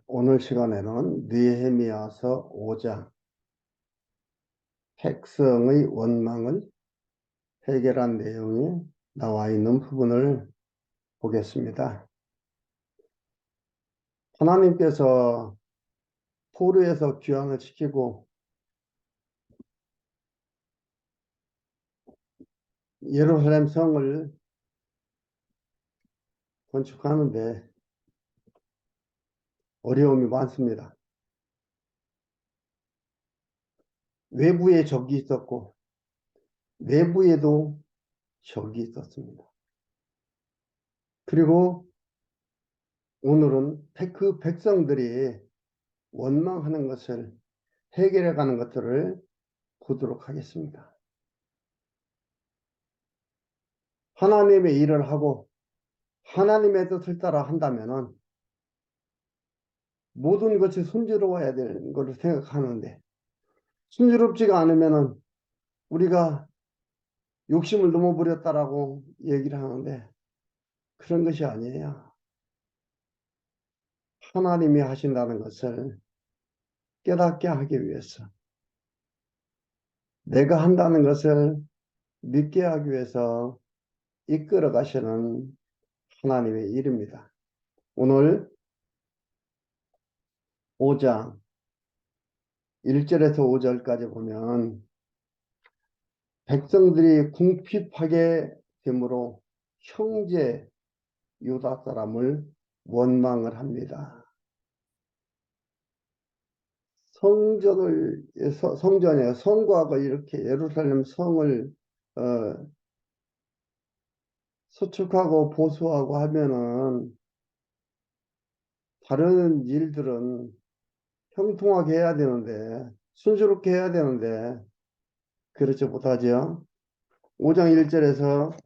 오늘 시간에는 느헤미야서 5장 백성의 원망을 해결한 내용이 나와 있는 부분을 보겠습니다. 하나님께서 포로에서 귀환을 시키고 예루살렘 성을 건축하는데 어려움이 많습니다. 외부에 적이 있었고 내부에도 적이 있었습니다. 그리고 오늘은 그 백성들이 원망하는 것을 해결해 가는 것들을 보도록 하겠습니다. 하나님의 일을 하고 하나님의 뜻을 따라 한다면 모든 것이 순조로워야 되는 것을 생각하는데, 순조롭지가 않으면 우리가 욕심을 너무 부렸다라고 얘기를 하는데, 그런 것이 아니에요. 하나님이 하신다는 것을 깨닫게 하기 위해서, 내가 한다는 것을 믿게 하기 위해서 이끌어 가시는 하나님의 일입니다. 오늘 5장 1절에서 5절까지 보면 백성들이 궁핍하게 되므로 형제 유다 사람을 원망을 합니다. 성전에 성곽을 이렇게 예루살렘 성을 수축하고 보수하고 하면은 다른 일들은 형통하게 해야 되는데, 순조롭게 해야 되는데 그렇지 못하죠. 5장 1절에서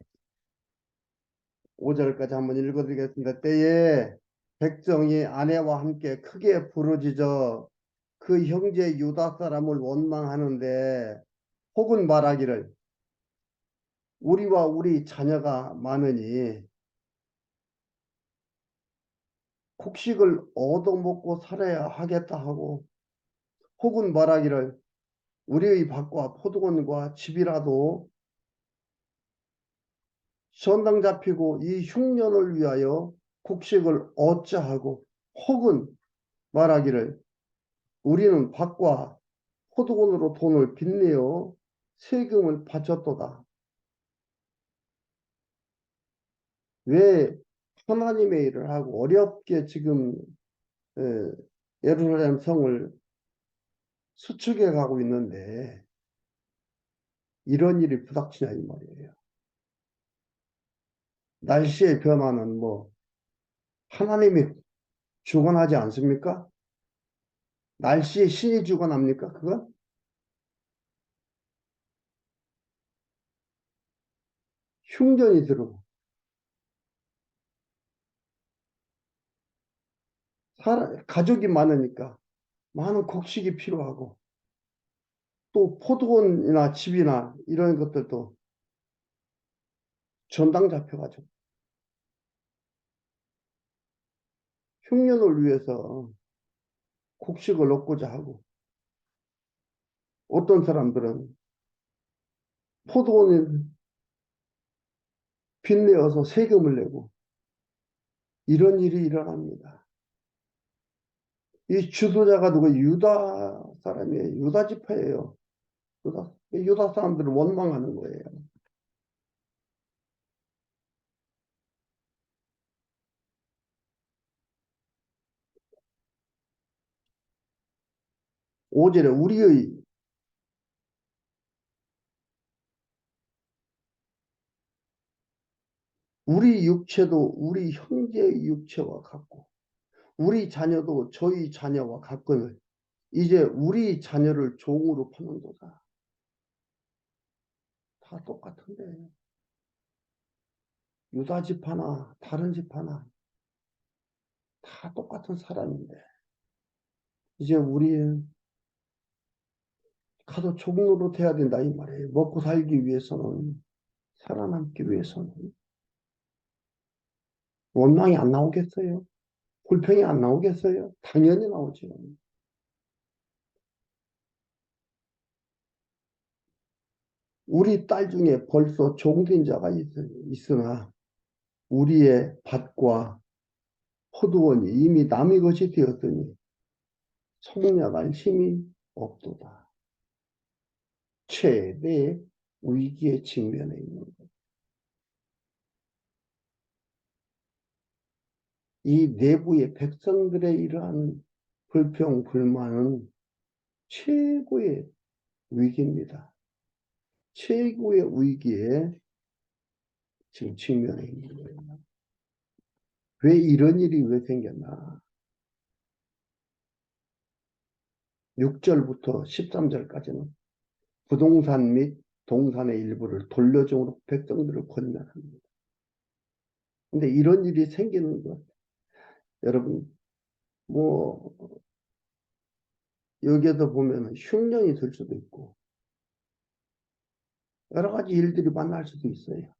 5절까지 한번 읽어드리겠습니다. 때에 백성이 아내와 함께 크게 부르짖어 그 형제 유다 사람을 원망하는데, 혹은 말하기를 우리와 우리 자녀가 많으니 곡식을 얻어먹고 살아야 하겠다 하고, 혹은 말하기를 우리의 밭과 포도원과 집이라도 전당 잡히고 이 흉년을 위하여 곡식을 얻자 하고, 혹은 말하기를 우리는 밭과 포도원으로 돈을 빚내어 세금을 바쳤도다. 왜 하나님의 일을 하고 어렵게 지금 예루살렘 성을 수축해 가고 있는데 이런 일이 부닥치냐 이 말이에요. 날씨의 변화는 뭐 하나님이 주관하지 않습니까? 날씨의 신이 주관합니까? 그건 흉년이 들어오고 가족이 많으니까 많은 곡식이 필요하고, 또 포도원이나 집이나 이런 것들도 전당 잡혀가지고 흉년을 위해서 곡식을 얻고자 하고, 어떤 사람들은 포도원을 빚내어서 세금을 내고 이런 일이 일어납니다. 이 주도자가 누구? 유다 사람이에요. 유다 지파예요. 유다 사람들을 원망하는 거예요. 5절에 우리 육체도 우리 형제의 육체와 같고 우리 자녀도 저희 자녀와 같거늘 이제 우리 자녀를 종으로 파는도다. 다 똑같은데 유다 집 하나 다른 집 하나 다 똑같은 사람인데 이제 우리는 가도 종으로 돼야 된다 이 말이에요. 먹고 살기 위해서는, 살아남기 위해서는 원망이 안 나오겠어요? 불평이 안 나오겠어요? 당연히 나오죠. 우리 딸 중에 벌써 종된 자가 있으나 우리의 밭과 포도원이 이미 남의 것이 되었더니 속량할 힘이 없도다. 최대 위기에 직면해 있는 것. 이 내부의 백성들의 이러한 불평, 불만은 최고의 위기입니다. 최고의 위기에 지금 직면해 있는 거예요. 왜 이런 일이 왜 생겼나? 6절부터 13절까지는 부동산 및 동산의 일부를 돌려줌으로 백성들을 권면합니다. 근데 이런 일이 생기는 것, 여러분, 뭐, 여기에도 보면 흉년이 들 수도 있고, 여러 가지 일들이 만날 수도 있어요.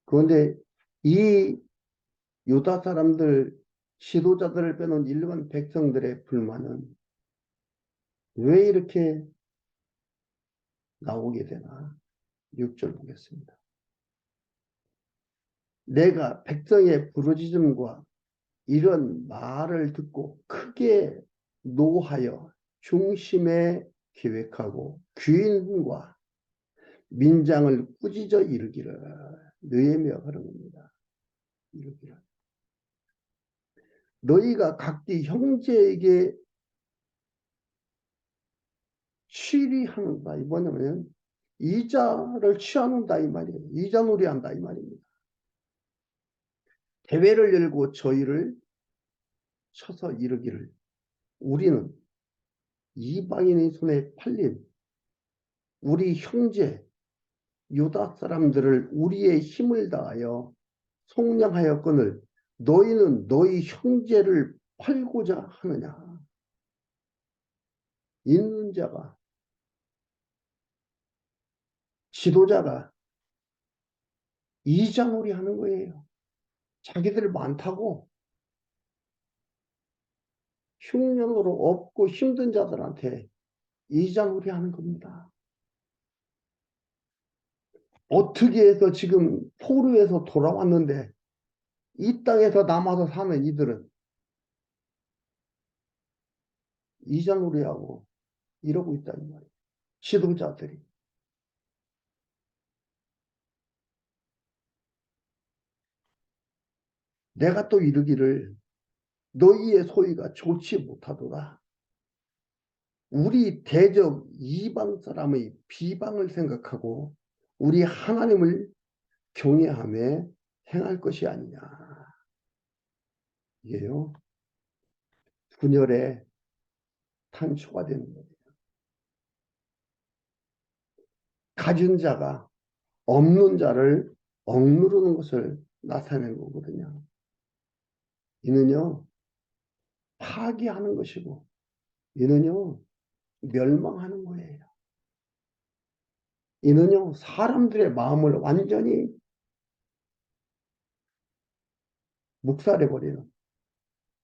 그런데 이 유다 사람들, 지도자들을 빼놓은 일반 백성들의 불만은 왜 이렇게 나오게 되나? 6절 보겠습니다. 내가 백성의 부르짖음과 이런 말을 듣고 크게 노하여 중심에 계획하고 귀인과 민장을 꾸짖어 이르기를 느헤미야가 그런 겁니다. 이르기를 너희가 각기 형제에게 취리하는다. 이 뭐냐면 이자를 취하는다 이 말이에요. 이자놀이한다 이 말입니다. 대회를 열고 저희를 쳐서 이르기를 우리는 이방인의 손에 팔린 우리 형제 유다 사람들을 우리의 힘을 다하여 속량하였거늘 너희는 너희 형제를 팔고자 하느냐. 있는 자가 지도자가 이자놀이 하는 거예요. 자기들 많다고 흉년으로 없고 힘든 자들한테 이자놀이 하는 겁니다. 어떻게 해서 지금 포로에서 돌아왔는데 이 땅에서 남아서 사는 이들은 이자놀이하고 이러고 있다는 말이에요. 지도자들이. 내가 또 이르기를 너희의 소위가 좋지 못하도다. 우리 대적 이방 사람의 비방을 생각하고 우리 하나님을 경외하며 행할 것이 아니냐. 이게요. 분열의 탄초가 되는 거예요. 가진 자가 없는 자를 억누르는 것을 나타내는 거거든요. 이는요, 파괴하는 것이고, 이는요, 멸망하는 거예요. 이는요, 사람들의 마음을 완전히 묵살해버리는,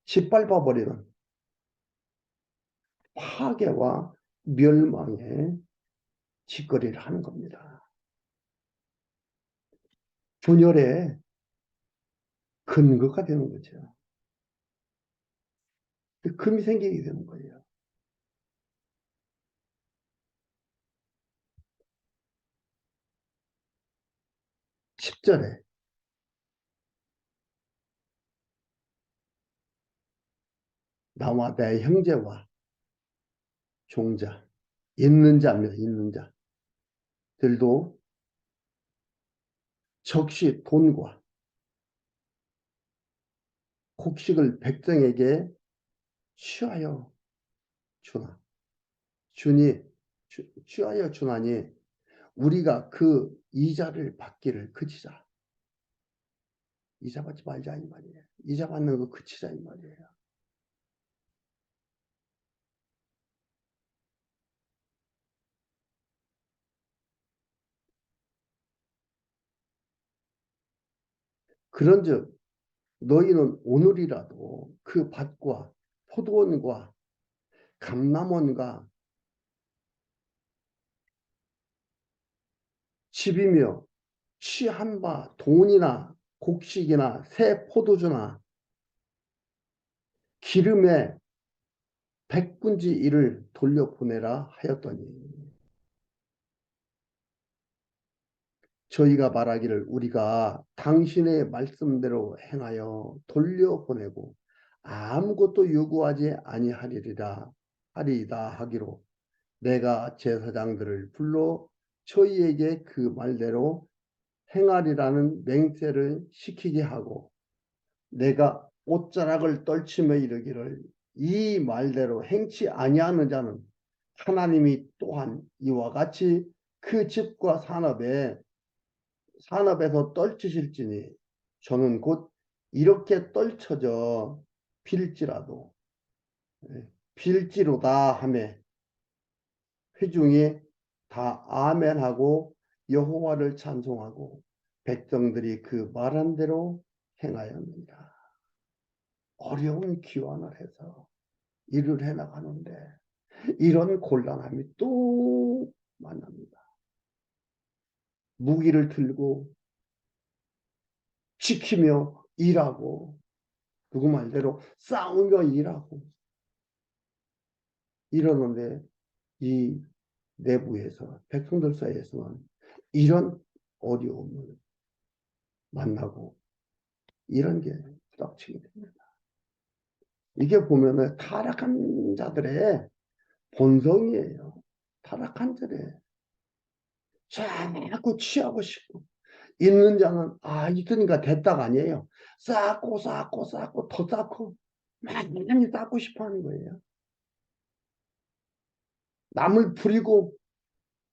짓밟아버리는 파괴와 멸망의 짓거리를 하는 겁니다. 분열의 근거가 되는 거죠. 금이 생기게 되는 거예요. 10절에 나와 내 형제와 종자, 있는 자입니다. 있는 자들도 적시 돈과 곡식을 백성에게 취하여 주나. 취하여 주나니 우리가 그 이자를 받기를 그치자. 이자 받지 말자 이 말이에요. 이자 받는 거 그치자 이 말이에요. 그런즉 너희는 오늘이라도 그 밭과 포도원과 감람원과 집이며 취한 바 돈이나 곡식이나 새 포도주나 기름에 백분지 일을 돌려보내라 하였더니 저희가 말하기를 우리가 당신의 말씀대로 행하여 돌려보내고 아무것도 요구하지 아니하리리라 하리이다 하기로 내가 제사장들을 불러 저희에게 그 말대로 행하리라는 맹세를 시키게 하고 내가 옷자락을 떨치며 이르기를 이 말대로 행치 아니하는 자는 하나님이 또한 이와 같이 그 집과 산업에서 떨치실지니 저는 곧 이렇게 떨쳐져 빌지라도 빌지로다 하며 회중이 다 아멘하고 여호와를 찬송하고 백성들이 그 말한 대로 행하였느니라. 어려운 기wan을 해서 일을 해나가는데 이런 곤란함이 또 만납니다. 무기를 들고 지키며 일하고 누구 말대로 싸우며 일하고 이러는데 이 내부에서 백성들 사이에서는 이런 어려움을 만나고 이런 게 부닥치게 됩니다. 이게 보면은 타락한 자들의 본성이에요. 타락한 자들의 자꾸 취하고 싶고 있는 자는 있으니까 됐다가 아니에요. 쌓고 더 쌓고 많이 쌓고 싶어 하는 거예요. 남을 부리고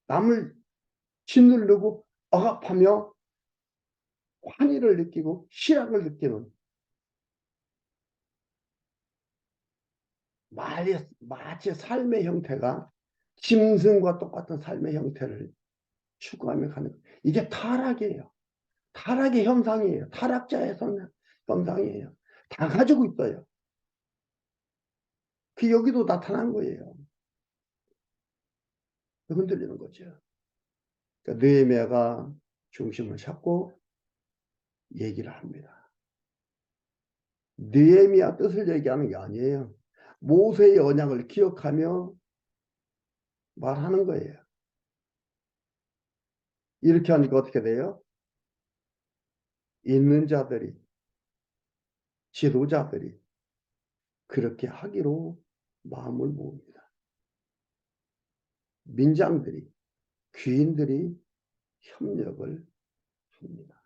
남을 짓누르고 억압하며 환희를 느끼고 희락을 느끼는 마치 삶의 형태가 짐승과 똑같은 삶의 형태를 추구하며 가는 거예요. 이게 타락이에요. 타락의 현상이에요. 타락자의 현상이에요. 다 가지고 있어요. 그 여기도 나타난 거예요. 흔들리는 거죠. 그러니까 느헤미야가 중심을 잡고 얘기를 합니다. 느헤미야 뜻을 얘기하는 게 아니에요. 모세의 언약을 기억하며 말하는 거예요. 이렇게 하니까 어떻게 돼요? 있는 자들이, 지도자들이 그렇게 하기로 마음을 모읍니다. 민장들이, 귀인들이 협력을 합니다.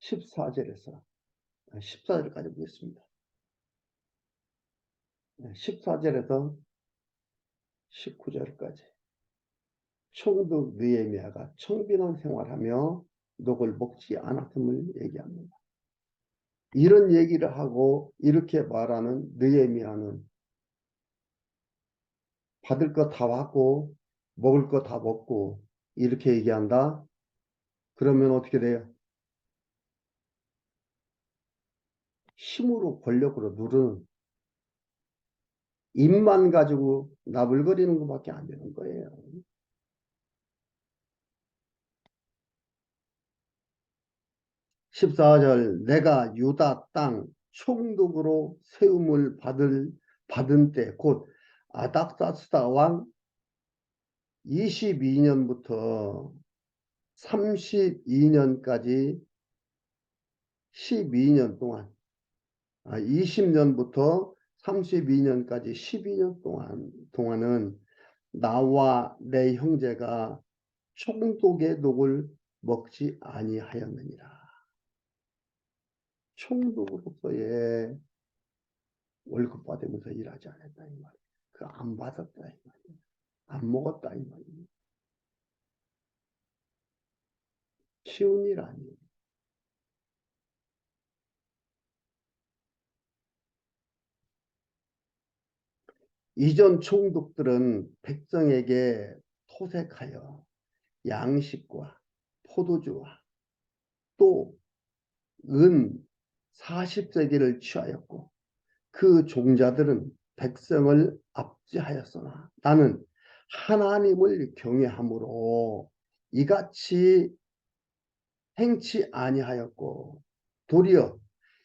14절에서 14절까지 보겠습니다. 14절에서 19절까지 총독 느헤미야가 청빈한 생활하며 녹을 먹지 않았음을 얘기합니다. 이런 얘기를 하고 이렇게 말하는 느헤미야는 받을 거 다 받고 먹을 거 다 먹고 이렇게 얘기한다. 그러면 어떻게 돼요? 힘으로 권력으로 누르는 입만 가지고 나불거리는 것밖에 안 되는 거예요. 14절 내가 유다 땅 총독으로 세움을 받은 때 곧 아닥사스다 왕 22년부터 32년까지 12년 동안 20년부터 32년까지 12년 동안은 나와 내 형제가 총독의 녹을 먹지 아니하였느니라. 총독으로서의 월급 받으면서 일하지 않았다 이 말이에요. 그 안 받았다 이 말이에요. 안 먹었다 이 말이에요. 쉬운 일 아니에요. 이전 총독들은 백성에게 토색하여 양식과 포도주와 또 은 40세기를 취하였고 그 종자들은 백성을 압제하였으나 나는 하나님을 경외함으로 이같이 행치 아니하였고 도리어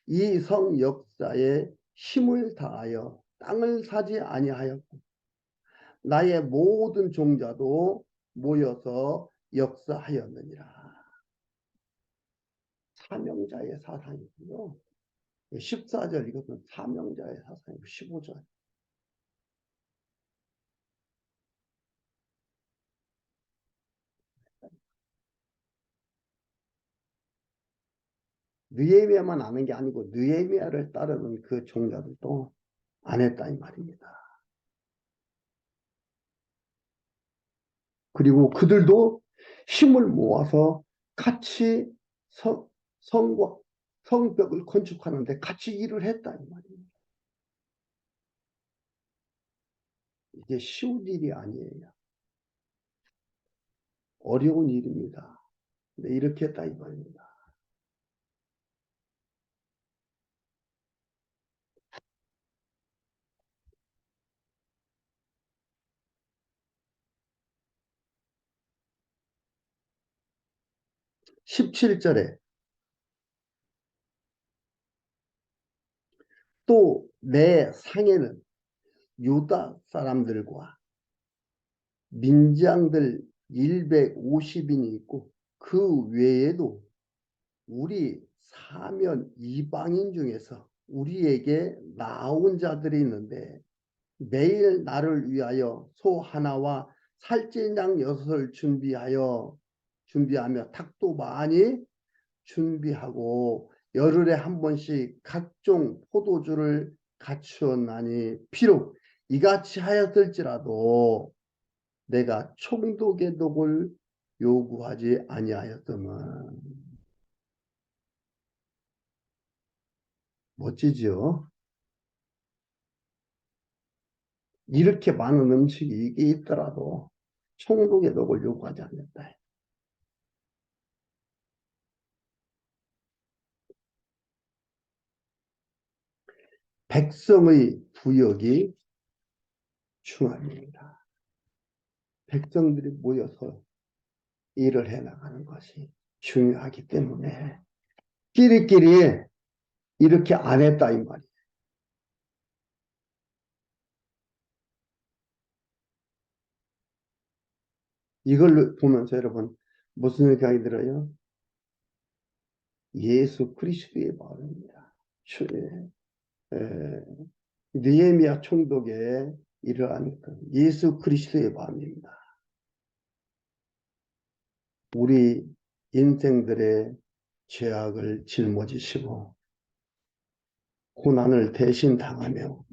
이 성 역사에 힘을 다하여 땅을 사지 아니하였고 나의 모든 종자도 모여서 역사하였느니라. 사명자의 사상이고요. 14절 이것은 사명자의 사상이고 15절 느헤미야만 아는 게 아니고 느헤미야를 따르는 그 종자들도 안 했다 이 말입니다. 그리고 그들도 힘을 모아서 같이 성과 성벽을 건축하는데 같이 일을 했다 이 말입니다. 이게 쉬운 일이 아니에요. 어려운 일입니다. 근데 이렇게 했다 이 말입니다. 17절에 또 내 상에는 유다 사람들과 민장들 150인이 있고 그 외에도 우리 사면 이방인 중에서 우리에게 나온 자들이 있는데 매일 나를 위하여 소 하나와 살찐 양 6을 준비하며 닭도 많이 준비하고 열흘에 한 번씩 각종 포도주를 갖추었나니 비록 이같이 하였을지라도 내가 총독의 독을 요구하지 아니하였더만. 멋지죠? 이렇게 많은 음식이 이게 있더라도 총독의 독을 요구하지 않는다. 백성의 부역이 중요합니다. 백성들이 모여서 일을 해나가는 것이 중요하기 때문에 끼리끼리 이렇게 안 했다 이 말이에요. 이걸 보면서 여러분 무슨 생각이 들어요? 예수 그리스도의 마음입니다. 느헤미야 총독의 이러한 예수 그리스도의 마음입니다. 우리 인생들의 죄악을 짊어지시고 고난을 대신 당하며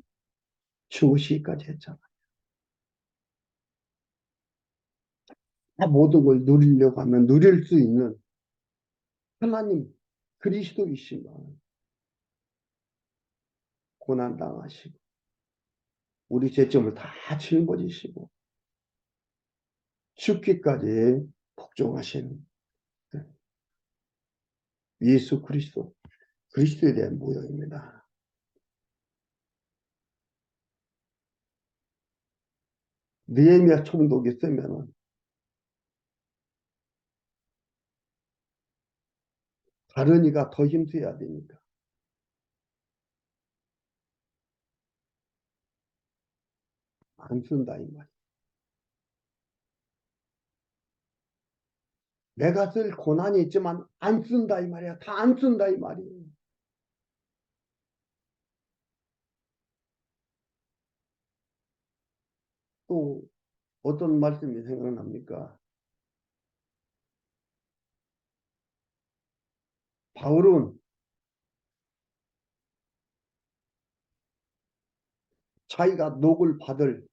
죽으시기까지 했잖아요. 모든 걸 누리려고 하면 누릴 수 있는 하나님 그리스도이시면 고난 당하시고 우리 죄점을 다 짊어지시고 죽기까지 복종하신 예수 그리스도에 대한 모형입니다. 느헤미야 총독이 쓰면은 다른 이가 더 힘써야 되니까 안 쓴다 이 말이야. 내가 쓸 고난이 있지만 안 쓴다 이 말이야. 다 안 쓴다 이 말이에요. 또 어떤 말씀이 생각납니까? 바울은 자기가 녹을 받을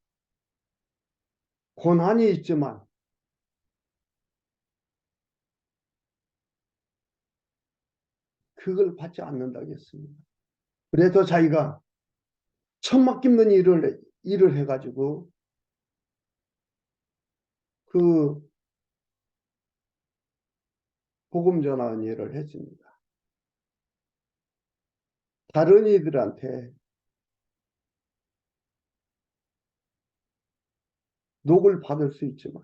고난이 있지만 그걸 받지 않는다고 했습니다. 그래서 자기가 천막 깁는 일을 일을 해가지고 그 복음 전하는 일을 했습니다. 다른 이들한테 녹을 받을 수 있지만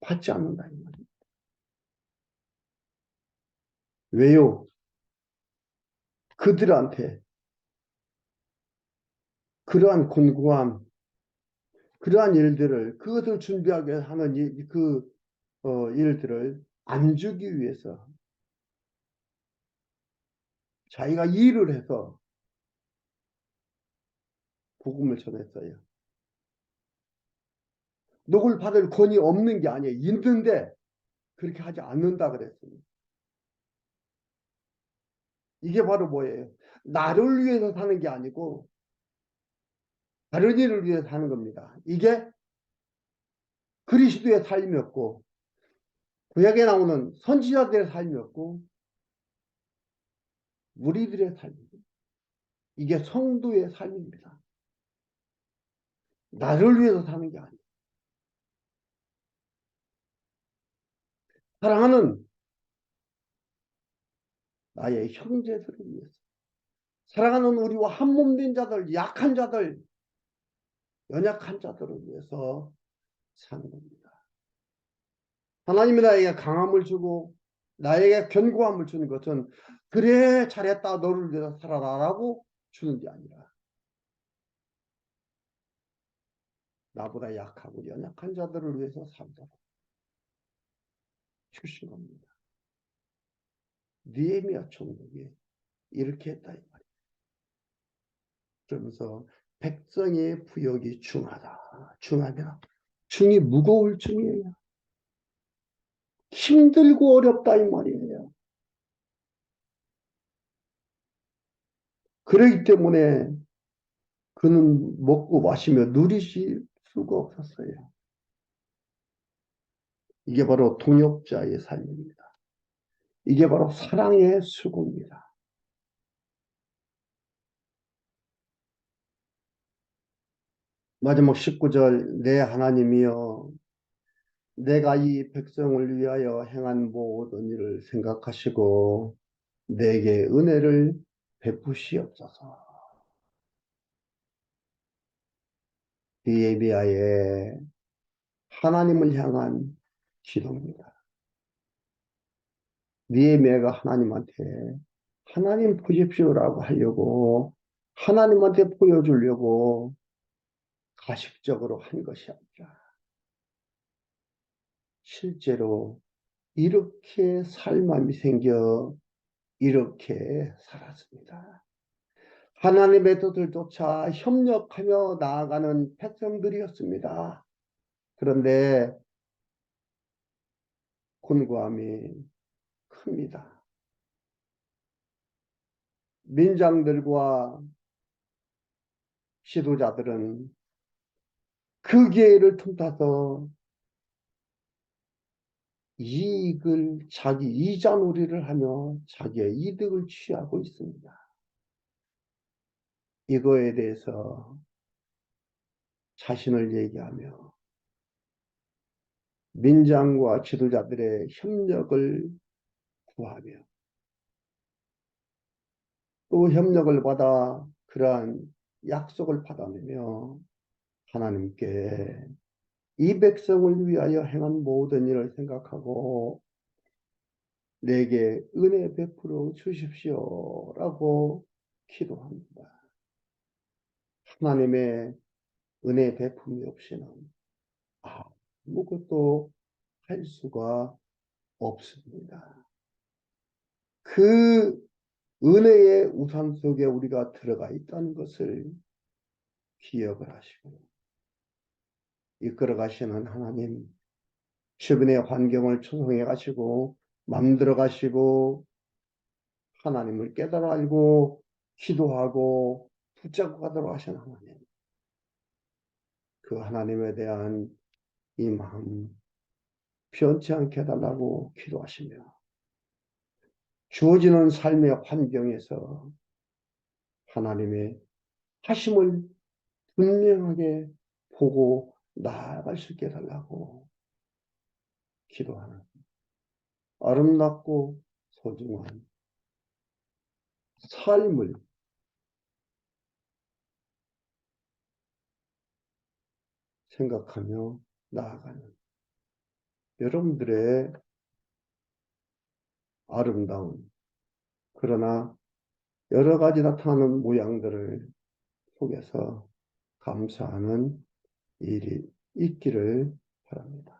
받지 않는다 이 말입니다. 왜요? 그들한테 그러한 곤고함, 그러한 일들을 그것을 준비하게 하는 일들을 안 주기 위해서 자기가 일을 해서 복음을 전했어요. 녹을 받을 권위 없는 게 아니에요. 있는데 그렇게 하지 않는다 그랬습니다. 이게 바로 뭐예요? 나를 위해서 사는 게 아니고 다른 일을 위해서 사는 겁니다. 이게 그리스도의 삶이었고 구약에 나오는 선지자들의 삶이었고 우리들의 삶입니다. 이게 성도의 삶입니다. 나를 위해서 사는 게 아니에요. 사랑하는 나의 형제들을 위해서 사랑하는 우리와 한 몸 된 자들, 약한 자들, 연약한 자들을 위해서 사는 겁니다. 하나님이 나에게 강함을 주고 나에게 견고함을 주는 것은 그래 잘했다 너를 위해서 살아라라고 주는 게 아니라 나보다 약하고 연약한 자들을 위해서 살도록 주신 겁니다. 느헤미야 총독이 이렇게 했다 이 말이에요. 그러면서 백성의 부역이 중하다. 중하면 중이 무거울 중이에요. 힘들고 어렵다 이 말이에요. 그렇기 때문에 그는 먹고 마시며 누리실 수가 없었어요. 이게 바로 동역자의 삶입니다. 이게 바로 사랑의 수고입니다. 마지막 19절 내 하나님이여 내가 이 백성을 위하여 행한 모든 일을 생각하시고 내게 은혜를 베푸시옵소서. 느헤미야의 하나님을 향한 기도입니다. 느헤미야가 하나님한테 하나님 보십시오라고 하려고 하나님한테 보여주려고 가식적으로 한 것이 아니라 실제로 이렇게 살맘이 생겨 이렇게 살았습니다. 하나님의 뜻을 쫓아 협력하며 나아가는 백성들이었습니다. 그런데 곤고함이 큽니다. 민장들과 지도자들은 그 기회를 틈타서 자기 이자놀이를 하며 자기의 이득을 취하고 있습니다. 이거에 대해서 자신을 얘기하며 민장과 지도자들의 협력을 구하며 또 협력을 받아 그러한 약속을 받아내며 하나님께 이 백성을 위하여 행한 모든 일을 생각하고 내게 은혜 베풀어 주십시오라고 기도합니다. 하나님의 은혜 베품이 없이는 아무것도 할 수가 없습니다. 그 은혜의 우산 속에 우리가 들어가 있다는 것을 기억을 하시고 이끌어 가시는 하나님, 주변의 환경을 조성해 가시고 만들어 가시고 하나님을 깨달아 알고 기도하고 붙잡고 가도록 하신 하나님, 그 하나님에 대한 이 마음 변치 않게 해달라고 기도하시며 주어지는 삶의 환경에서 하나님의 하심을 분명하게 보고 나아갈 수 있게 해달라고 기도하는 아름답고 소중한 삶을 생각하며 나아가는 여러분들의 아름다운 그러나 여러 가지 나타나는 모양들을 속에서 감사하는 일이 있기를 바랍니다.